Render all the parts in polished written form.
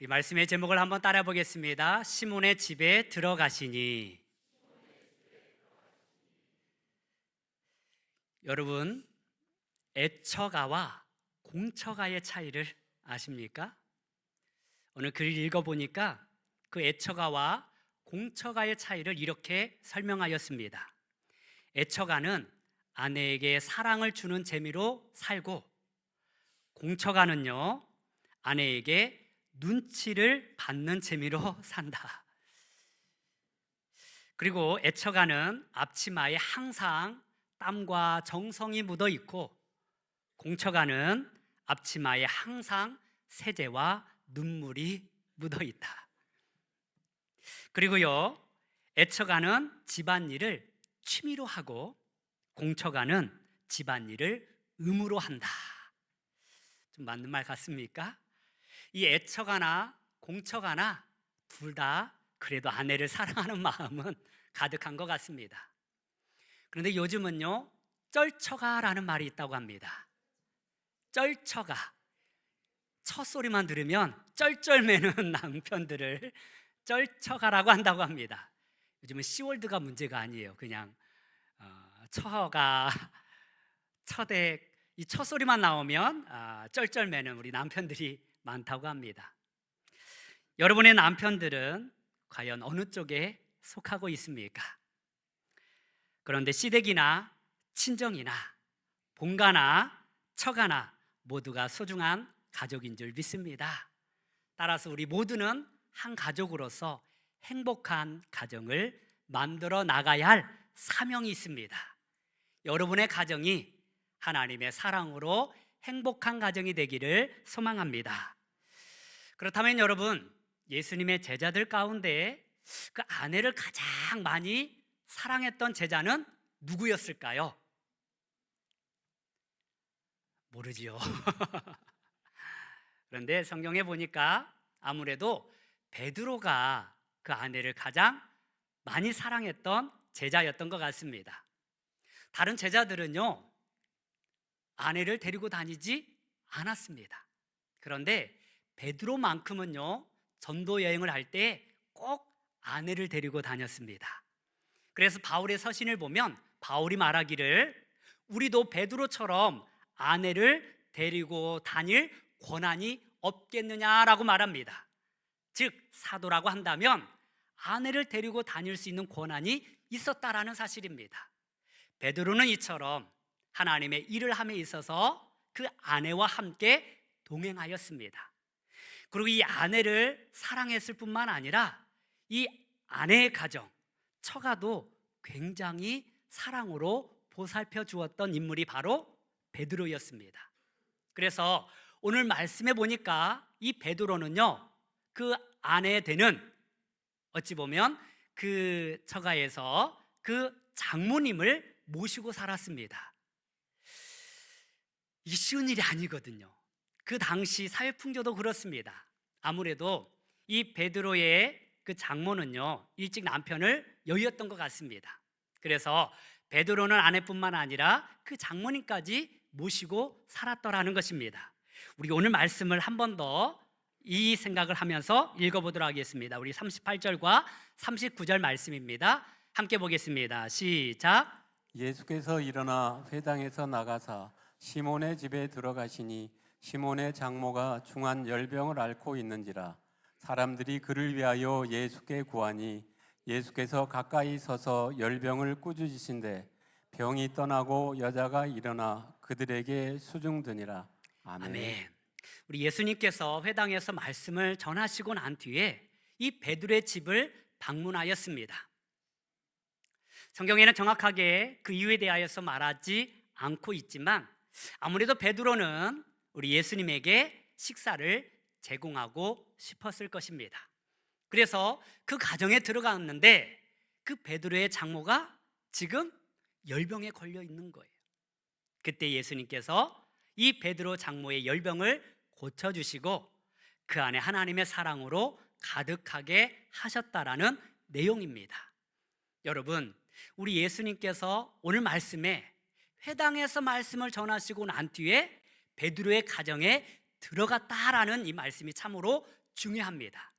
우리 말씀의 제목을 한번 따라 보겠습니다. 시몬의 집에 들어가시니. 여러분, 애처가와 공처가의 차이를 아십니까? 오늘 글을 읽어보니까 그 애처가와 공처가의 차이를 이렇게 설명하였습니다. 애처가는 아내에게 사랑을 주는 재미로 살고, 공처가는요, 아내에게 눈치를 받는 재미로 산다. 그리고 애처가는 앞치마에 항상 땀과 정성이 묻어 있고, 공처가는 앞치마에 항상 세제와 눈물이 묻어 있다. 그리고요, 애처가는 집안일을 취미로 하고, 공처가는 집안일을 의무로 한다. 좀 맞는 말 같습니까? 이 애처가나 공처가나 둘 다 그래도 아내를 사랑하는 마음은 가득한 것 같습니다. 그런데 요즘은요, 쩔처가라는 말이 있다고 합니다. 쩔처가, 첫 소리만 들으면 쩔쩔매는 남편들을 쩔처가라고 한다고 합니다. 요즘은 시월드가 문제가 아니에요. 그냥 처가, 처댁, 이 첫 소리만 나오면 쩔쩔매는 우리 남편들이 많다고 합니다. 여러분의 남편들은 과연 어느 쪽에 속하고 있습니까? 그런데 시댁이나 친정이나 본가나 처가나 모두가 소중한 가족인 줄 믿습니다. 따라서 우리 모두는 한 가족으로서 행복한 가정을 만들어 나가야 할 사명이 있습니다. 여러분의 가정이 하나님의 사랑으로 행복한 가정이 되기를 소망합니다. 그렇다면 여러분, 예수님의 제자들 가운데 그 아내를 가장 많이 사랑했던 제자는 누구였을까요? 모르지요. 그런데 성경에 보니까 아무래도 베드로가 그 아내를 가장 많이 사랑했던 제자였던 것 같습니다. 다른 제자들은요, 아내를 데리고 다니지 않았습니다. 그런데 베드로만큼은요, 전도 여행을 할 때 꼭 아내를 데리고 다녔습니다. 그래서 바울의 서신을 보면 바울이 말하기를 우리도 베드로처럼 아내를 데리고 다닐 권한이 없겠느냐라고 말합니다. 즉 사도라고 한다면 아내를 데리고 다닐 수 있는 권한이 있었다라는 사실입니다. 베드로는 이처럼 하나님의 일을 함에 있어서 그 아내와 함께 동행하였습니다. 그리고 이 아내를 사랑했을 뿐만 아니라 이 아내의 가정, 처가도 굉장히 사랑으로 보살펴 주었던 인물이 바로 베드로였습니다. 그래서 오늘 말씀해 보니까 이 베드로는요, 그 아내 되는, 어찌 보면 그 처가에서 그 장모님을 모시고 살았습니다. 이게 쉬운 일이 아니거든요. 그 당시 사회 풍조도 그렇습니다. 아무래도 이 베드로의 그 장모는요, 일찍 남편을 여의었던 것 같습니다. 그래서 베드로는 아내뿐만 아니라 그 장모님까지 모시고 살았더라는 것입니다. 우리 오늘 말씀을 한 번 더 이 생각을 하면서 읽어보도록 하겠습니다. 우리 38절과 39절 말씀입니다. 함께 보겠습니다. 시작. 예수께서 일어나 회당에서 나가사 시몬의 집에 들어가시니 시몬의 장모가 중한 열병을 앓고 있는지라. 사람들이 그를 위하여 예수께 구하니 예수께서 가까이 서서 열병을 꾸짖으신데 병이 떠나고 여자가 일어나 그들에게 수중드니라. 아멘. 아멘. 우리 예수님께서 회당에서 말씀을 전하시고 난 뒤에 이 베드로의 집을 방문하였습니다. 성경에는 정확하게 그 이유에 대하여서 말하지 않고 있지만 아무래도 베드로는 우리 예수님에게 식사를 제공하고 싶었을 것입니다. 그래서 그 가정에 들어갔는데 그 베드로의 장모가 지금 열병에 걸려 있는 거예요. 그때 예수님께서 이 베드로 장모의 열병을 고쳐주시고 그 안에 하나님의 사랑으로 가득하게 하셨다라는 내용입니다. 여러분, 우리 예수님께서 오늘 말씀에 회당에서 말씀을 전하시고 난 뒤에 베드로의 가정에 들어갔다라는 이 말씀이 참으로 중요합니다.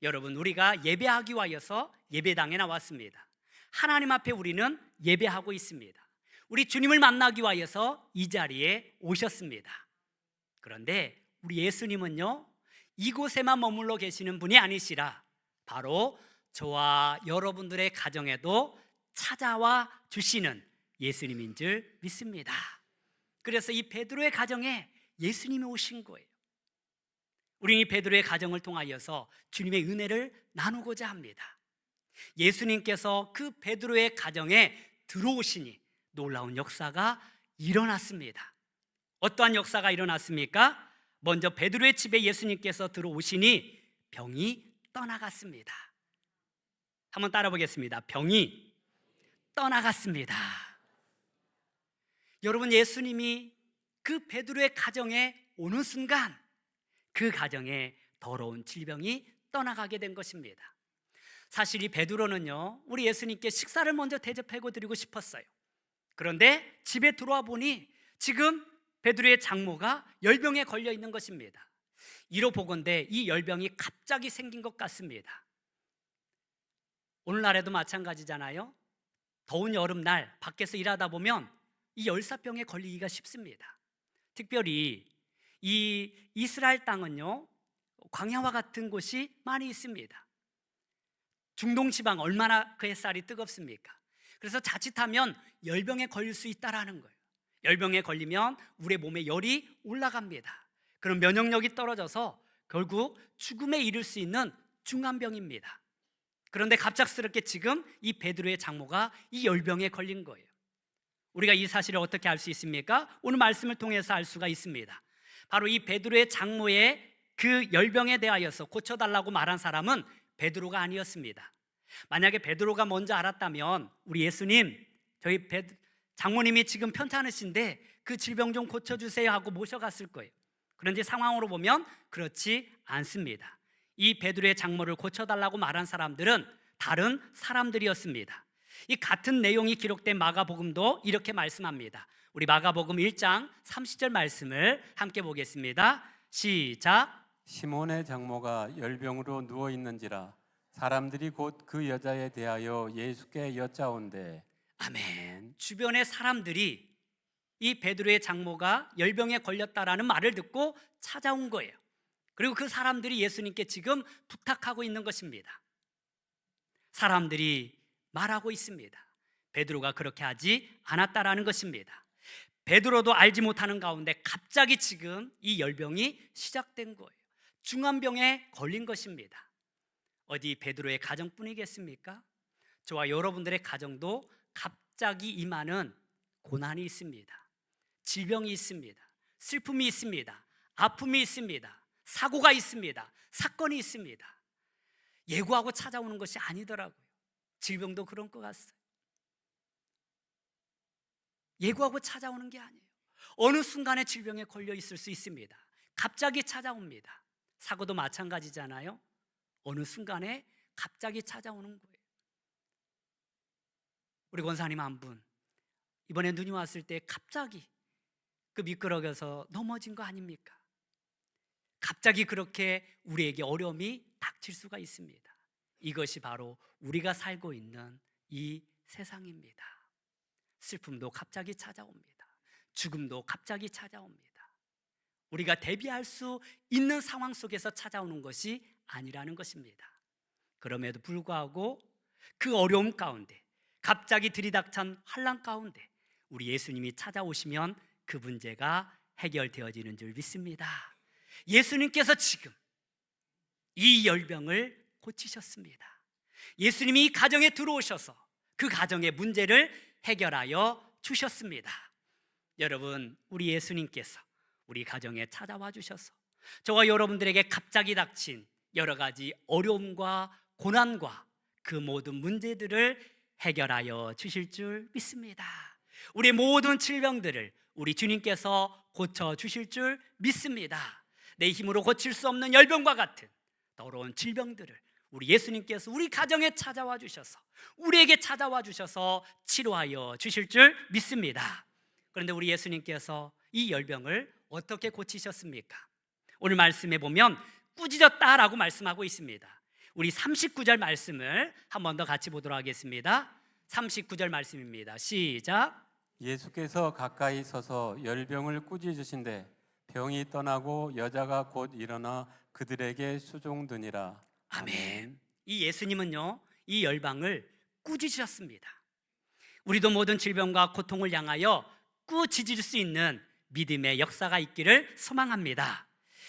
여러분, 우리가 예배하기 위하여서 예배당에 나왔습니다. 하나님 앞에 우리는 예배하고 있습니다. 우리 주님을 만나기 위하여서 이 자리에 오셨습니다. 그런데 우리 예수님은요, 이곳에만 머물러 계시는 분이 아니시라 바로 저와 여러분들의 가정에도 찾아와 주시는 예수님인 줄 믿습니다. 그래서 이 베드로의 가정에 예수님이 오신 거예요. 우리는 이 베드로의 가정을 통하여서 주님의 은혜를 나누고자 합니다. 예수님께서 그 베드로의 가정에 들어오시니 놀라운 역사가 일어났습니다. 어떠한 역사가 일어났습니까? 먼저 베드로의 집에 예수님께서 들어오시니 병이 떠나갔습니다. 한번 따라 보겠습니다. 병이 떠나갔습니다. 여러분, 예수님이 그 베드로의 가정에 오는 순간 그 가정에 더러운 질병이 떠나가게 된 것입니다. 사실 이 베드로는요, 우리 예수님께 식사를 먼저 대접하고 드리고 싶었어요. 그런데 집에 들어와 보니 지금 베드로의 장모가 열병에 걸려 있는 것입니다. 이로 보건대 이 열병이 갑자기 생긴 것 같습니다. 오늘날에도 마찬가지잖아요. 더운 여름날 밖에서 일하다 보면 이 열사병에 걸리기가 쉽습니다. 특별히 이 이스라엘 땅은요, 광야와 같은 곳이 많이 있습니다. 중동 지방 얼마나 그 햇살이 뜨겁습니까? 그래서 자칫하면 열병에 걸릴 수 있다라는 거예요. 열병에 걸리면 우리 몸에 열이 올라갑니다. 그럼 면역력이 떨어져서 결국 죽음에 이를 수 있는 중환병입니다. 그런데 갑작스럽게 지금 이 베드로의 장모가 이 열병에 걸린 거예요. 우리가 이 사실을 어떻게 알 수 있습니까? 오늘 말씀을 통해서 알 수가 있습니다. 바로 이 베드로의 장모의 그 열병에 대하여서 고쳐달라고 말한 사람은 베드로가 아니었습니다. 만약에 베드로가 먼저 알았다면 우리 예수님, 저희 장모님이 지금 편찮으신데 그 질병 좀 고쳐주세요 하고 모셔갔을 거예요. 그런데 상황으로 보면 그렇지 않습니다. 이 베드로의 장모를 고쳐달라고 말한 사람들은 다른 사람들이었습니다. 이 같은 내용이 기록된 마가복음도 이렇게 말씀합니다. 우리 마가복음 1장 30절 말씀을 함께 보겠습니다. 시작. 시몬의 장모가 열병으로 누워 있는지라 사람들이 곧 그 여자에 대하여 예수께 여짜온대. 아멘. 주변의 사람들이 이 베드로의 장모가 열병에 걸렸다라는 말을 듣고 찾아온 거예요. 그리고 그 사람들이 예수님께 지금 부탁하고 있는 것입니다. 사람들이 말하고 있습니다. 베드로가 그렇게 하지 않았다라는 것입니다. 베드로도 알지 못하는 가운데 갑자기 지금 이 열병이 시작된 거예요. 중환병에 걸린 것입니다. 어디 베드로의 가정뿐이겠습니까? 저와 여러분들의 가정도 갑자기 임하는 고난이 있습니다. 질병이 있습니다. 슬픔이 있습니다. 아픔이 있습니다. 사고가 있습니다. 사건이 있습니다. 예고하고 찾아오는 것이 아니더라고요. 질병도 그런 것 같아요. 예고하고 찾아오는 게 아니에요. 어느 순간에 질병에 걸려 있을 수 있습니다. 갑자기 찾아옵니다. 사고도 마찬가지잖아요. 어느 순간에 갑자기 찾아오는 거예요. 우리 권사님 한 분, 이번에 눈이 왔을 때 갑자기 그 미끄러져서 넘어진 거 아닙니까? 갑자기 그렇게 우리에게 어려움이 닥칠 수가 있습니다. 이것이 바로 우리가 살고 있는 이 세상입니다. 슬픔도 갑자기 찾아옵니다. 죽음도 갑자기 찾아옵니다. 우리가 대비할 수 있는 상황 속에서 찾아오는 것이 아니라는 것입니다. 그럼에도 불구하고 그 어려움 가운데, 갑자기 들이닥친 환난 가운데 우리 예수님이 찾아오시면 그 문제가 해결되어지는 줄 믿습니다. 예수님께서 지금 이 열병을 고치셨습니다. 예수님이 이 가정에 들어오셔서 그 가정의 문제를 해결하여 주셨습니다. 여러분, 우리 예수님께서 우리 가정에 찾아와 주셔서 저와 여러분들에게 갑자기 닥친 여러 가지 어려움과 고난과 그 모든 문제들을 해결하여 주실 줄 믿습니다. 우리 모든 질병들을 우리 주님께서 고쳐 주실 줄 믿습니다. 내 힘으로 고칠 수 없는 열병과 같은 더러운 질병들을 우리 예수님께서 우리 가정에 찾아와 주셔서 우리에게 찾아와 주셔서 치료하여 주실 줄 믿습니다. 그런데 우리 예수님께서 이 열병을 어떻게 고치셨습니까? 오늘 말씀에 보면 꾸짖었다라고 말씀하고 있습니다. 우리 39절 말씀을 한 번 더 같이 보도록 하겠습니다. 39절 말씀입니다. 시작. 예수께서 가까이 서서 열병을 꾸짖으신데 병이 떠나고 여자가 곧 일어나 그들에게 수종드니라. 아멘. 이 예수님은요, 이 열방을 꾸짖으셨습니다. 우리도 모든 질병과 고통을 향하여 꾸짖을 수 있는 믿음의 역사가 있기를 소망합니다.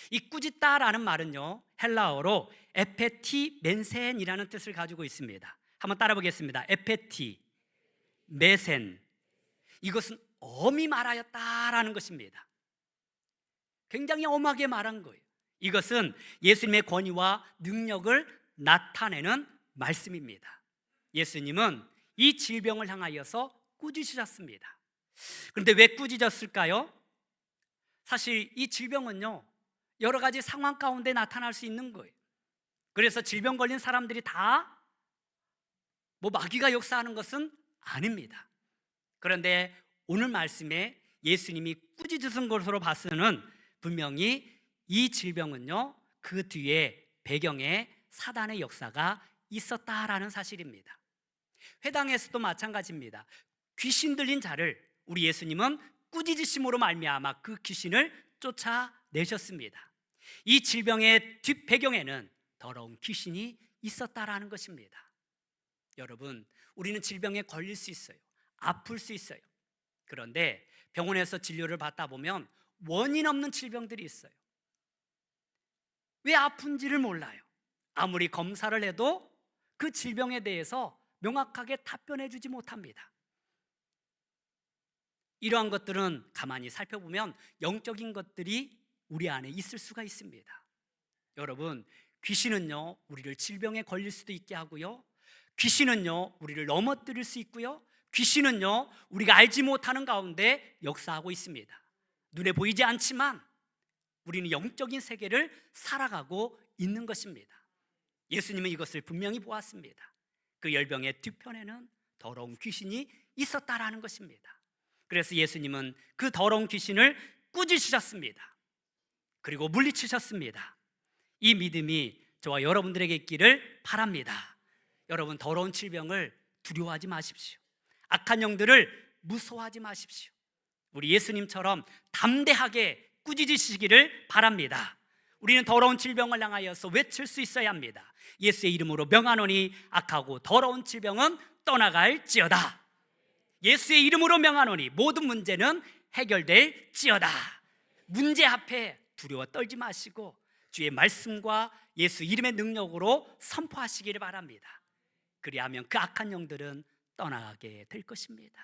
이 꾸짖다라는 말은요, 헬라어로 에페티 멘센이라는 뜻을 가지고 있습니다. 한번 따라 보겠습니다. 에페티 메센, 이것은 엄히 말하였다라는 것입니다. 굉장히 엄하게 말한 거예요. 이것은 예수님의 권위와 능력을 나타내는 말씀입니다. 예수님은 이 질병을 향하여서 꾸짖으셨습니다. 그런데 왜 꾸짖었을까요? 사실 이 질병은요, 여러 가지 상황 가운데 나타날 수 있는 거예요. 그래서 질병 걸린 사람들이 다 마귀가 역사하는 것은 아닙니다. 그런데 오늘 말씀에 예수님이 꾸짖으신 것으로 봐서는 분명히 이 질병은요, 그 뒤에 배경에 사단의 역사가 있었다라는 사실입니다. 회당에서도 마찬가지입니다. 귀신 들린 자를 우리 예수님은 꾸짖으심으로 말미암아 그 귀신을 쫓아내셨습니다. 이 질병의 뒷배경에는 더러운 귀신이 있었다라는 것입니다. 여러분, 우리는 질병에 걸릴 수 있어요. 아플 수 있어요. 그런데 병원에서 진료를 받다 보면 원인 없는 질병들이 있어요. 왜 아픈지를 몰라요. 아무리 검사를 해도 그 질병에 대해서 명확하게 답변해 주지 못합니다. 이러한 것들은 가만히 살펴보면 영적인 것들이 우리 안에 있을 수가 있습니다. 여러분, 귀신은요, 우리를 질병에 걸릴 수도 있게 하고요, 귀신은요, 우리를 넘어뜨릴 수 있고요, 귀신은요, 우리가 알지 못하는 가운데 역사하고 있습니다. 눈에 보이지 않지만 우리는 영적인 세계를 살아가고 있는 것입니다. 예수님은 이것을 분명히 보았습니다. 그 열병의 뒤편에는 더러운 귀신이 있었다라는 것입니다. 그래서 예수님은 그 더러운 귀신을 꾸짖으셨습니다. 그리고 물리치셨습니다. 이 믿음이 저와 여러분들에게 있기를 바랍니다. 여러분, 더러운 질병을 두려워하지 마십시오. 악한 영들을 무서워하지 마십시오. 우리 예수님처럼 담대하게 꾸짖으시기를 바랍니다. 우리는 더러운 질병을 향하여서 외칠 수 있어야 합니다. 예수의 이름으로 명하노니 악하고 더러운 질병은 떠나갈지어다. 예수의 이름으로 명하노니 모든 문제는 해결될지어다. 문제 앞에 두려워 떨지 마시고 주의 말씀과 예수 이름의 능력으로 선포하시기를 바랍니다. 그리하면 그 악한 영들은 떠나가게 될 것입니다.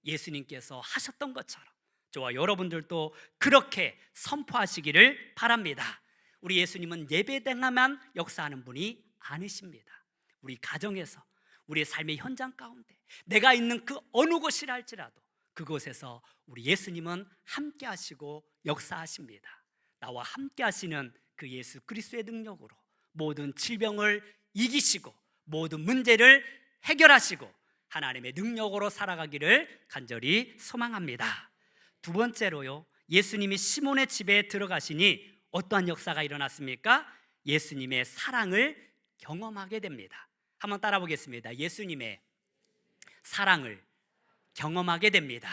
예수님께서 하셨던 것처럼 저와 여러분들도 그렇게 선포하시기를 바랍니다. 우리 예수님은 예배당에만 역사하는 분이 아니십니다. 우리 가정에서, 우리의 삶의 현장 가운데, 내가 있는 그 어느 곳이라 할지라도 그곳에서 우리 예수님은 함께 하시고 역사하십니다. 나와 함께 하시는 그 예수 그리스도의 능력으로 모든 질병을 이기시고 모든 문제를 해결하시고 하나님의 능력으로 살아가기를 간절히 소망합니다. 두 번째로요, 예수님이 시몬의 집에 들어가시니 어떠한 역사가 일어났습니까? 예수님의 사랑을 경험하게 됩니다. 한번 따라 보겠습니다. 예수님의 사랑을 경험하게 됩니다.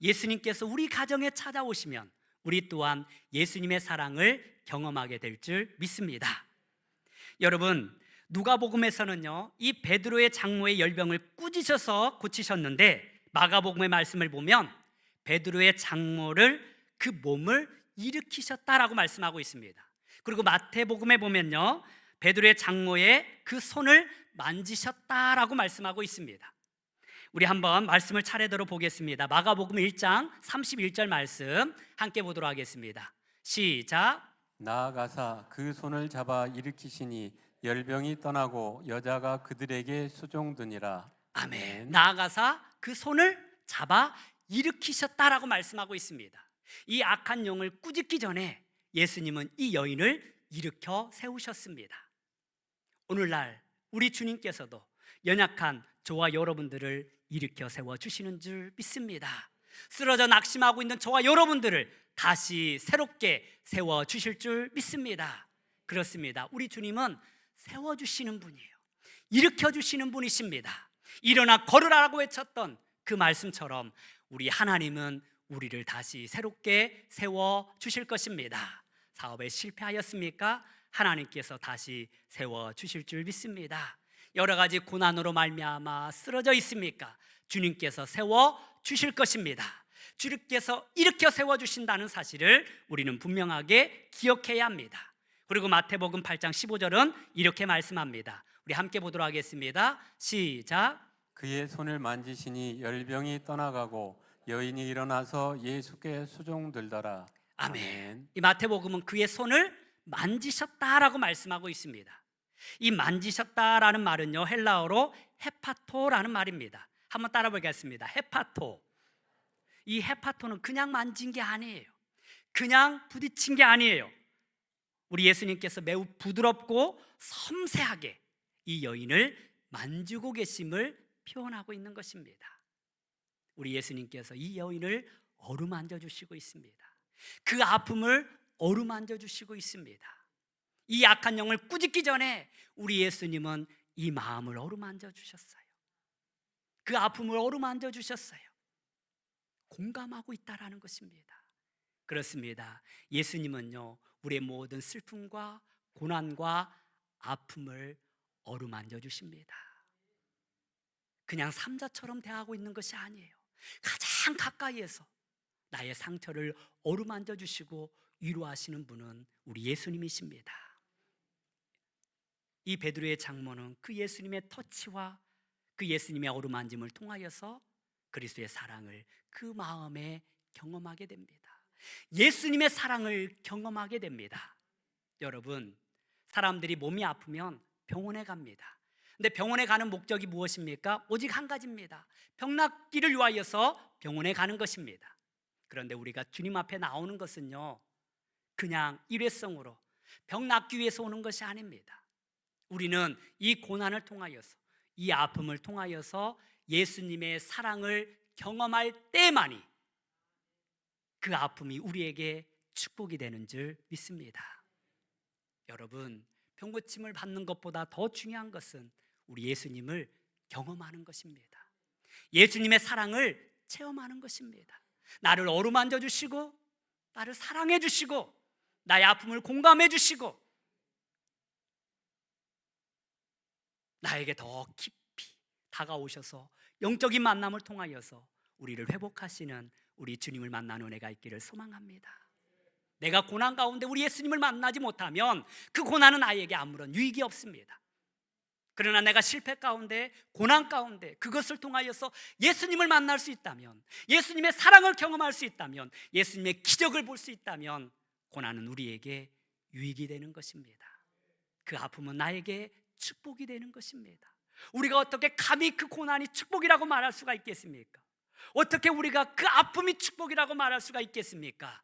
예수님께서 우리 가정에 찾아오시면 우리 또한 예수님의 사랑을 경험하게 될 줄 믿습니다. 여러분, 누가복음에서는요, 이 베드로의 장모의 열병을 꾸짖어서 고치셨는데 마가복음의 말씀을 보면 베드로의 장모를 그 몸을 일으키셨다라고 말씀하고 있습니다. 그리고 마태복음에 보면요, 베드로의 장모의 그 손을 만지셨다라고 말씀하고 있습니다. 우리 한번 말씀을 차례대로 보겠습니다. 마가복음 1장 31절 말씀 함께 보도록 하겠습니다. 시작. 나아가사 그 손을 잡아 일으키시니 열병이 떠나고 여자가 그들에게 수종드니라. 아멘. 나아가사 그 손을 잡아 일으키셨다라고 말씀하고 있습니다. 이 악한 영을 꾸짖기 전에 예수님은 이 여인을 일으켜 세우셨습니다. 오늘날 우리 주님께서도 연약한 저와 여러분들을 일으켜 세워주시는 줄 믿습니다. 쓰러져 낙심하고 있는 저와 여러분들을 다시 새롭게 세워주실 줄 믿습니다. 그렇습니다. 우리 주님은 세워주시는 분이에요. 일으켜주시는 분이십니다. 일어나 걸으라고 외쳤던 그 말씀처럼 우리 하나님은 우리를 다시 새롭게 세워주실 것입니다. 사업에 실패하였습니까? 하나님께서 다시 세워주실 줄 믿습니다. 여러 가지 고난으로 말미암아 쓰러져 있습니까? 주님께서 세워주실 것입니다. 주님께서 일으켜 세워주신다는 사실을 우리는 분명하게 기억해야 합니다. 그리고 마태복음 8장 15절은 이렇게 말씀합니다. 우리 함께 보도록 하겠습니다. 시작. 그의 손을 만지시니 열병이 떠나가고 여인이 일어나서 예수께 수종들더라. 아멘. 이 마태복음은 그의 손을 만지셨다라고 말씀하고 있습니다. 이 만지셨다라는 말은요, 헬라어로 헤파토라는 말입니다. 한번 따라 보겠습니다. 헤파토. 이 헤파토는 그냥 만진 게 아니에요. 그냥 부딪힌 게 아니에요. 우리 예수님께서 매우 부드럽고 섬세하게 이 여인을 만지고 계심을 표현하고 있는 것입니다. 우리 예수님께서 이 여인을 어루만져 주시고 있습니다. 그 아픔을 어루만져 주시고 있습니다. 이 약한 영을 꾸짖기 전에 우리 예수님은 이 마음을 어루만져 주셨어요. 그 아픔을 어루만져 주셨어요. 공감하고 있다라는 것입니다. 그렇습니다. 예수님은요, 우리의 모든 슬픔과 고난과 아픔을 어루만져 주십니다. 그냥 삼자처럼 대하고 있는 것이 아니에요. 가장 가까이에서 나의 상처를 어루만져 주시고 위로하시는 분은 우리 예수님이십니다. 이 베드로의 장모는 그 예수님의 터치와 그 예수님의 어루만짐을 통하여서 그리스도의 사랑을 그 마음에 경험하게 됩니다. 예수님의 사랑을 경험하게 됩니다. 여러분, 사람들이 몸이 아프면 병원에 갑니다. 근데 병원에 가는 목적이 무엇입니까? 오직 한 가지입니다. 병 낫기를 위하여서 병원에 가는 것입니다. 그런데 우리가 주님 앞에 나오는 것은요, 그냥 일회성으로 병 낫기 위해서 오는 것이 아닙니다. 우리는 이 고난을 통하여서, 이 아픔을 통하여서 예수님의 사랑을 경험할 때만이 그 아픔이 우리에게 축복이 되는 줄 믿습니다. 여러분, 병고침을 받는 것보다 더 중요한 것은 우리 예수님을 경험하는 것입니다. 예수님의 사랑을 체험하는 것입니다. 나를 어루만져 주시고, 나를 사랑해 주시고, 나의 아픔을 공감해 주시고, 나에게 더 깊이 다가오셔서 영적인 만남을 통하여서 우리를 회복하시는 우리 주님을 만나는 은혜가 있기를 소망합니다. 내가 고난 가운데 우리 예수님을 만나지 못하면 그 고난은 나에게 아무런 유익이 없습니다. 그러나 내가 실패 가운데, 고난 가운데 그것을 통하여서 예수님을 만날 수 있다면, 예수님의 사랑을 경험할 수 있다면, 예수님의 기적을 볼 수 있다면 고난은 우리에게 유익이 되는 것입니다. 그 아픔은 나에게 축복이 되는 것입니다. 우리가 어떻게 감히 그 고난이 축복이라고 말할 수가 있겠습니까? 어떻게 우리가 그 아픔이 축복이라고 말할 수가 있겠습니까?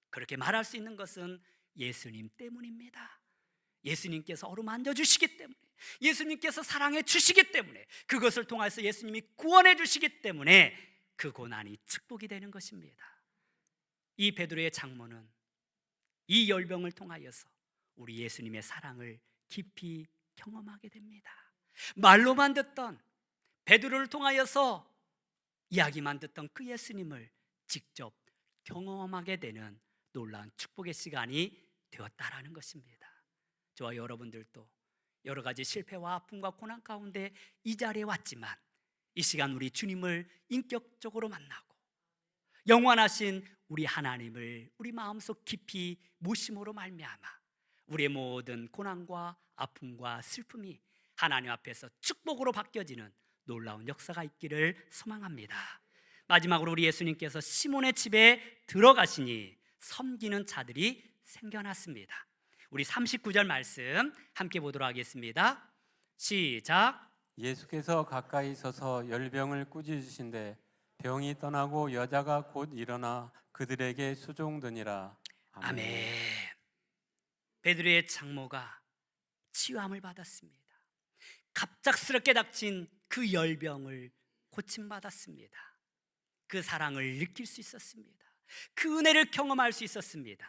그렇게 말할 수 있는 것은 예수님 때문입니다. 예수님께서 어루만져 주시기 때문에, 예수님께서 사랑해 주시기 때문에, 그것을 통해서 예수님이 구원해 주시기 때문에 그 고난이 축복이 되는 것입니다. 이 베드로의 장모는 이 열병을 통하여서 우리 예수님의 사랑을 깊이 경험하게 됩니다. 말로만 듣던, 베드로를 통하여서 이야기만 듣던 그 예수님을 직접 경험하게 되는 놀라운 축복의 시간이 되었다라는 것입니다. 저와 여러분들도 여러 가지 실패와 아픔과 고난 가운데 이 자리에 왔지만, 이 시간 우리 주님을 인격적으로 만나고 영원하신 우리 하나님을 우리 마음속 깊이 모심으로 말미암아 우리의 모든 고난과 아픔과 슬픔이 하나님 앞에서 축복으로 바뀌어지는 놀라운 역사가 있기를 소망합니다. 마지막으로 우리 예수님께서 시몬의 집에 들어가시니 섬기는 자들이 생겨났습니다. 우리 39절 말씀 함께 보도록 하겠습니다. 시작. 예수께서 가까이 서서 열병을 꾸짖으신데 병이 떠나고 여자가 곧 일어나 그들에게 수종드니라. 아멘. 베드로의 장모가 치유함을 받았습니다. 갑작스럽게 닥친 그 열병을 고침받았습니다. 그 사랑을 느낄 수 있었습니다. 그 은혜를 경험할 수 있었습니다.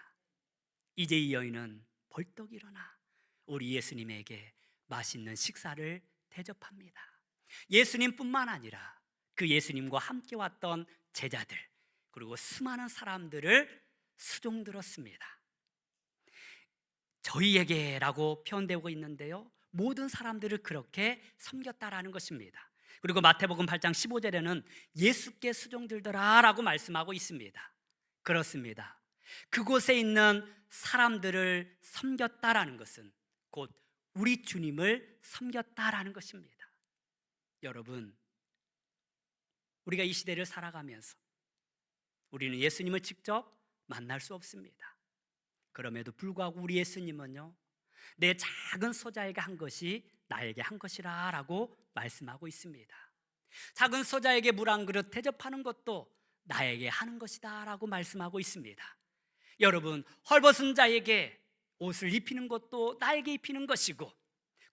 이제 이 여인은 벌떡 일어나 우리 예수님에게 맛있는 식사를 대접합니다. 예수님뿐만 아니라 그 예수님과 함께 왔던 제자들, 그리고 수많은 사람들을 수종들었습니다. 저희에게라고 표현되고 있는데요, 모든 사람들을 그렇게 섬겼다라는 것입니다. 그리고 마태복음 8장 15절에는 예수께 수종들더라라고 말씀하고 있습니다. 그렇습니다. 그곳에 있는 사람들을 섬겼다라는 것은 곧 우리 주님을 섬겼다라는 것입니다. 여러분, 우리가 이 시대를 살아가면서 우리는 예수님을 직접 만날 수 없습니다. 그럼에도 불구하고 우리 예수님은요, 내 작은 소자에게 한 것이 나에게 한 것이라 라고 말씀하고 있습니다. 작은 소자에게 물 한 그릇 대접하는 것도 나에게 하는 것이다 라고 말씀하고 있습니다. 여러분, 헐벗은 자에게 옷을 입히는 것도 나에게 입히는 것이고,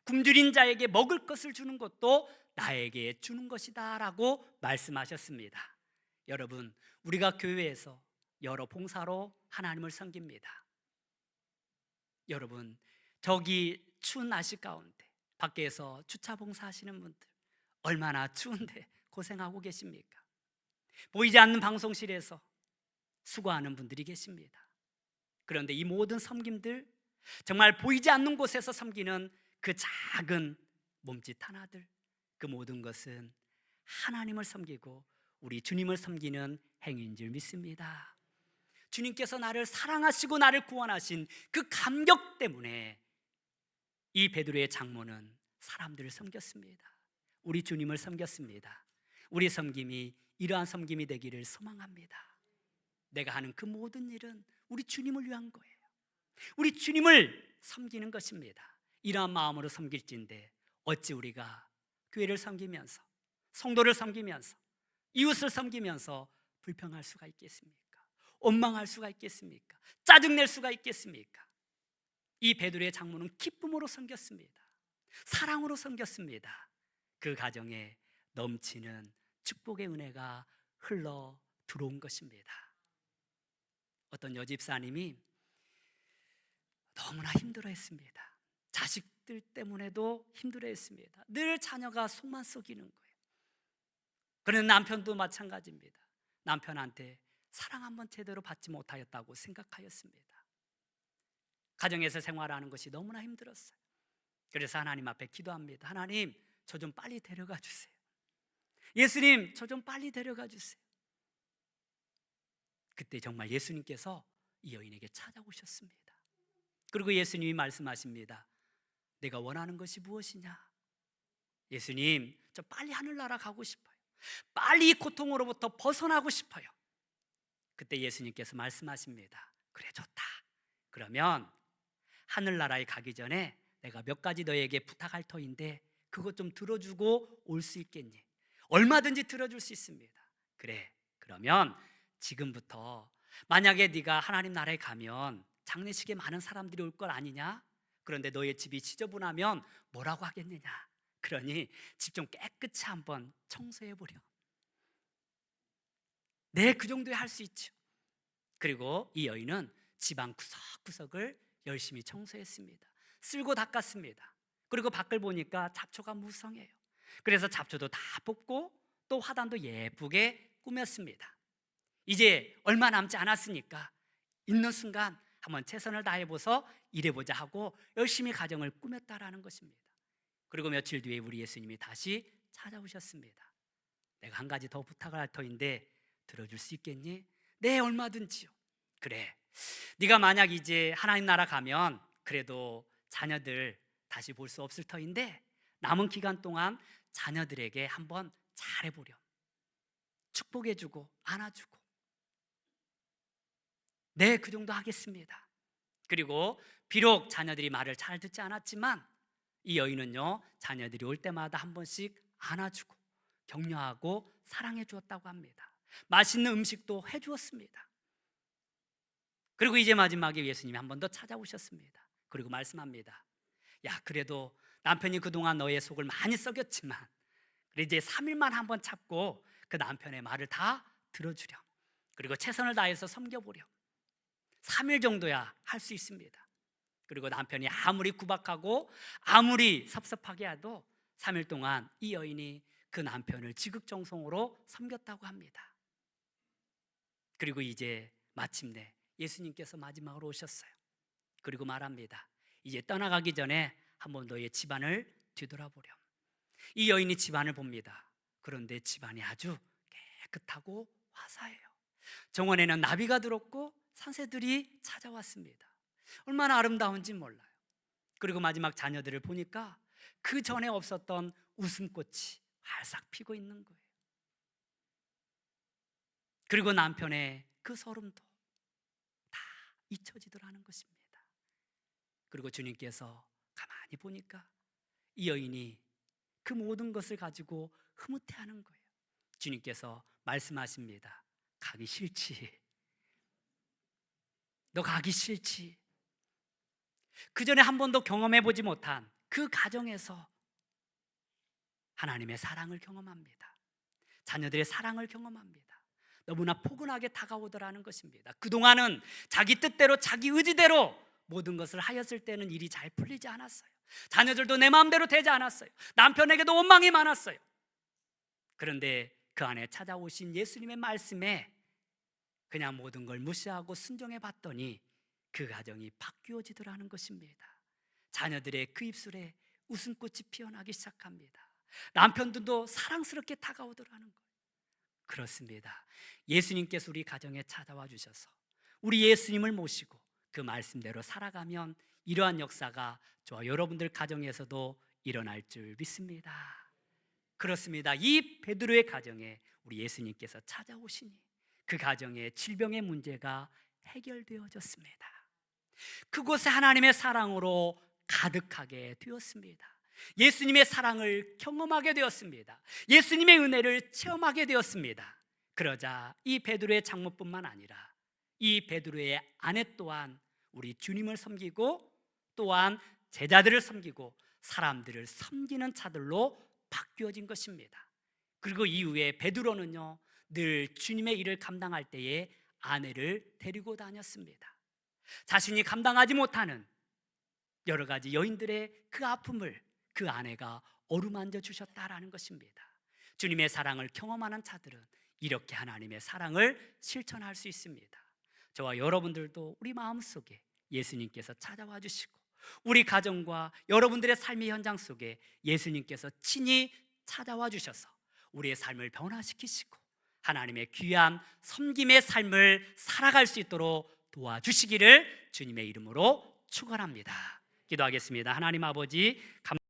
굶주린 자에게 먹을 것을 주는 것도 나에게 주는 것이다 라고 말씀하셨습니다. 여러분, 우리가 교회에서 여러 봉사로 하나님을 섬깁니다. 여러분, 저기 추운 날씨 가운데 밖에서 주차 봉사하시는 분들 얼마나 추운데 고생하고 계십니까? 보이지 않는 방송실에서 수고하는 분들이 계십니다. 그런데 이 모든 섬김들, 정말 보이지 않는 곳에서 섬기는 그 작은 몸짓 하나들, 그 모든 것은 하나님을 섬기고 우리 주님을 섬기는 행위인 줄 믿습니다. 주님께서 나를 사랑하시고 나를 구원하신 그 감격 때문에 이 베드로의 장모는 사람들을 섬겼습니다. 우리 주님을 섬겼습니다. 우리 섬김이 이러한 섬김이 되기를 소망합니다. 내가 하는 그 모든 일은 우리 주님을 위한 거예요. 우리 주님을 섬기는 것입니다. 이러한 마음으로 섬길진데 어찌 우리가 교회를 섬기면서, 성도를 섬기면서, 이웃을 섬기면서 불평할 수가 있겠습니까? 원망할 수가 있겠습니까? 짜증낼 수가 있겠습니까? 이 베드로의 장모는 기쁨으로 섬겼습니다. 사랑으로 섬겼습니다. 그 가정에 넘치는 축복의 은혜가 흘러 들어온 것입니다. 어떤 여집사님이 너무나 힘들어했습니다. 자식들 때문에도 힘들어했습니다. 늘 자녀가 속만 썩이는 거예요. 그런데 남편도 마찬가지입니다. 남편한테 사랑 한번 제대로 받지 못하였다고 생각하였습니다. 가정에서 생활하는 것이 너무나 힘들었어요. 그래서 하나님 앞에 기도합니다. 하나님, 저 좀 빨리 데려가 주세요. 예수님, 저 좀 빨리 데려가 주세요. 그때 정말 예수님께서 이 여인에게 찾아오셨습니다. 그리고 예수님이 말씀하십니다. 내가 원하는 것이 무엇이냐? 예수님, 저 빨리 하늘나라 가고 싶어요. 빨리 이 고통으로부터 벗어나고 싶어요. 그때 예수님께서 말씀하십니다. 그래, 좋다. 그러면 하늘나라에 가기 전에 내가 몇 가지 너에게 부탁할 터인데 그것 좀 들어주고 올 수 있겠니? 얼마든지 들어줄 수 있습니다. 그래, 그러면 지금부터 만약에 네가 하나님 나라에 가면 장례식에 많은 사람들이 올 걸 아니냐? 그런데 너의 집이 지저분하면 뭐라고 하겠느냐? 그러니 집 좀 깨끗이 한번 청소해보려. 네, 그 정도에 할 수 있죠. 그리고 이 여인은 집안 구석구석을 열심히 청소했습니다. 쓸고 닦았습니다. 그리고 밖을 보니까 잡초가 무성해요. 그래서 잡초도 다 뽑고 또 화단도 예쁘게 꾸몄습니다. 이제 얼마 남지 않았으니까 있는 순간 한번 최선을 다해보서 일해보자 하고 열심히 가정을 꾸몄다라는 것입니다. 그리고 며칠 뒤에 우리 예수님이 다시 찾아오셨습니다. 내가 한 가지 더 부탁을 할 터인데 들어줄 수 있겠니? 네, 얼마든지요. 그래, 네가 만약 이제 하나님 나라 가면 그래도 자녀들 다시 볼 수 없을 터인데 남은 기간 동안 자녀들에게 한번 잘해보렴. 축복해주고 안아주고. 네, 그 정도 하겠습니다. 그리고 비록 자녀들이 말을 잘 듣지 않았지만 이 여인은요, 자녀들이 올 때마다 한 번씩 안아주고 격려하고 사랑해 주었다고 합니다. 맛있는 음식도 해주었습니다. 그리고 이제 마지막에 예수님이 한 번 더 찾아오셨습니다. 그리고 말씀합니다. 야, 그래도 남편이 그동안 너의 속을 많이 썩였지만 그래 이제 3일만 한번 참고 그 남편의 말을 다 들어주렴. 그리고 최선을 다해서 섬겨보렴. 3일 정도야 할 수 있습니다. 그리고 남편이 아무리 구박하고 아무리 섭섭하게 해도 3일 동안 이 여인이 그 남편을 지극정성으로 섬겼다고 합니다. 그리고 이제 마침내 예수님께서 마지막으로 오셨어요. 그리고 말합니다. 이제 떠나가기 전에 한 번 너의 집안을 뒤돌아보렴. 이 여인이 집안을 봅니다. 그런데 집안이 아주 깨끗하고 화사해요. 정원에는 나비가 들었고 산새들이 찾아왔습니다. 얼마나 아름다운지 몰라요. 그리고 마지막 자녀들을 보니까 그 전에 없었던 웃음꽃이 활싹 피고 있는 거예요. 그리고 남편의 그 소름도 다 잊혀지더라는 것입니다. 그리고 주님께서 가만히 보니까 이 여인이 그 모든 것을 가지고 흐뭇해하는 거예요. 주님께서 말씀하십니다. 가기 싫지? 너 가기 싫지? 그 전에 한 번도 경험해보지 못한 그 가정에서 하나님의 사랑을 경험합니다. 자녀들의 사랑을 경험합니다. 너무나 포근하게 다가오더라는 것입니다. 그동안은 자기 뜻대로 자기 의지대로 모든 것을 하였을 때는 일이 잘 풀리지 않았어요. 자녀들도 내 마음대로 되지 않았어요. 남편에게도 원망이 많았어요. 그런데 그 안에 찾아오신 예수님의 말씀에 그냥 모든 걸 무시하고 순종해 봤더니 그 가정이 바뀌어지더라는 것입니다. 자녀들의 그 입술에 웃음꽃이 피어나기 시작합니다. 남편들도 사랑스럽게 다가오더라는 거예요. 그렇습니다. 예수님께서 우리 가정에 찾아와 주셔서 우리 예수님을 모시고 그 말씀대로 살아가면 이러한 역사가 저와 여러분들 가정에서도 일어날 줄 믿습니다. 그렇습니다. 이 베드로의 가정에 우리 예수님께서 찾아오시니 그 가정의 질병의 문제가 해결되어졌습니다. 그곳에 하나님의 사랑으로 가득하게 되었습니다. 예수님의 사랑을 경험하게 되었습니다. 예수님의 은혜를 체험하게 되었습니다. 그러자 이 베드로의 장모뿐만 아니라 이 베드로의 아내 또한 우리 주님을 섬기고 또한 제자들을 섬기고 사람들을 섬기는 자들로 바뀌어진 것입니다. 그리고 이후에 베드로는요 늘 주님의 일을 감당할 때에 아내를 데리고 다녔습니다. 자신이 감당하지 못하는 여러 가지 여인들의 그 아픔을 그 아내가 어루만져 주셨다라는 것입니다. 주님의 사랑을 경험하는 자들은 이렇게 하나님의 사랑을 실천할 수 있습니다. 저와 여러분들도 우리 마음속에 예수님께서 찾아와 주시고 우리 가정과 여러분들의 삶의 현장 속에 예수님께서 친히 찾아와 주셔서 우리의 삶을 변화시키시고 하나님의 귀한 섬김의 삶을 살아갈 수 있도록 도와주시기를 주님의 이름으로 축원합니다. 기도하겠습니다. 하나님 아버지